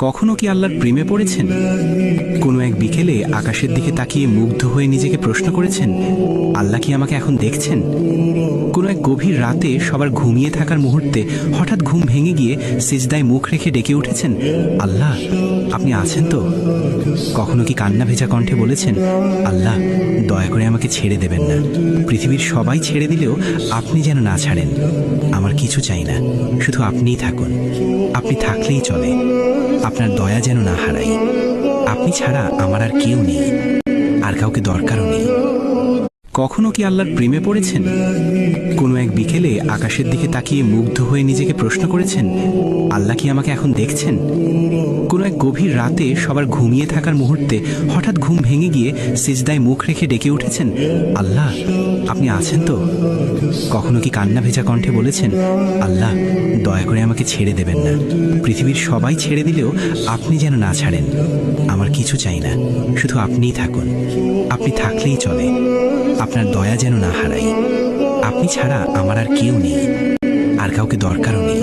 কখনো কি আল্লাহর প্রেমে পড়েছেন? কোনো এক বিকেলে আকাশের দিকে তাকিয়ে মুগ্ধ হয়ে নিজেকে প্রশ্ন করেছেন, আল্লাহ কি আমাকে এখন দেখছেন? কোনো এক গভীর রাতে সবার ঘুমিয়ে থাকার মুহূর্তে হঠাৎ ঘুম ভেঙে গিয়ে সিজদায় মুখ রেখে ডেকে উঠেছেন, আল্লাহ আপনি আছেন তো? কখনো কি কান্না ভেজা কণ্ঠে বলেছেন, আল্লাহ দয়া করে আমাকে ছেড়ে দেবেন না, পৃথিবীর সবাই ছেড়ে দিলেও আপনি যেন না ছাড়েন। আমার কিছু চাই না, শুধু আপনিই থাকুন, আপনি থাকলেই চলে, আপনার দয়া যেন না হারাই। আপনি ছাড়া আমার আর কেউ নেই, আর কাউকে দরকারও নেই। কখনো কি আল্লাহর প্রেমে পড়েছেন? কোনো এক বিকেলে আকাশের দিকে তাকিয়ে মুগ্ধ হয়ে নিজেকে প্রশ্ন করেছেন, আল্লাহ কি আমাকে এখন দেখছেন? কোনো এক গভীর রাতে সবার ঘুমিয়ে থাকার মুহূর্তে হঠাৎ ঘুম ভেঙে গিয়ে সিজদায় মুখ রেখে ডেকে উঠেছেন, আল্লাহ আপনি আছেন তো? কখনো কি কান্না ভেজা কণ্ঠে বলেছেন, আল্লাহ দয়া করে আমাকে ছেড়ে দেবেন না, পৃথিবীর সবাই ছেড়ে দিলেও আপনি যেন না ছাড়েন। আমার কিছু চাই না, শুধু আপনিই থাকুন, আপনি থাকলেই চলে, আপনার দয়া যেন না হারাই। আপনি ছাড়া আমার আর কেউ নেই, আর কাউকে দরকারও নেই।